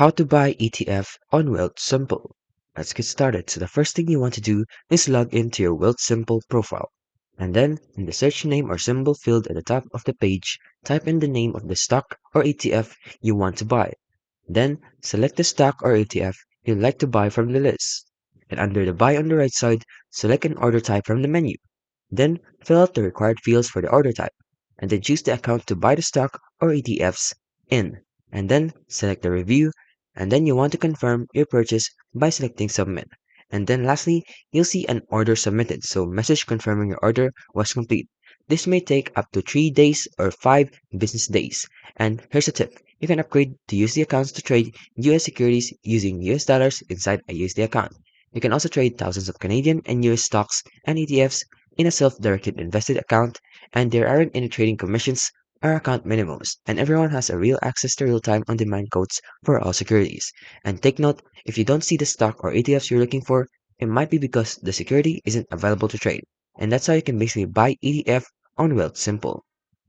How to buy ETF on Wealthsimple. Let's get started. So the first thing you want to do is log into your Wealthsimple profile. And then in the search name or symbol field at the top of the page, type in the name of the stock or ETF you want to buy. Then select the stock or ETF you'd like to buy from the list. And under the buy on the right side, select an order type from the menu. Then fill out the required fields for the order type, and then choose the account to buy the stock or ETFs in, and then select the review, and then you want to confirm your purchase by selecting submit. And then lastly, you'll see an order submitted, so message confirming your order was complete. This may take up to 3 days or 5 business days. And here's a tip. You can upgrade to USD accounts to trade US securities using US dollars inside a USD account. You can also trade thousands of Canadian and US stocks and ETFs in a self-directed invested account, and there aren't any trading commissions or account minimums, and everyone has a real access to real-time on-demand quotes for all securities. And take note, if you don't see the stock or ETFs you're looking for, it might be because the security isn't available to trade. And that's how you can basically buy ETF on Wealthsimple.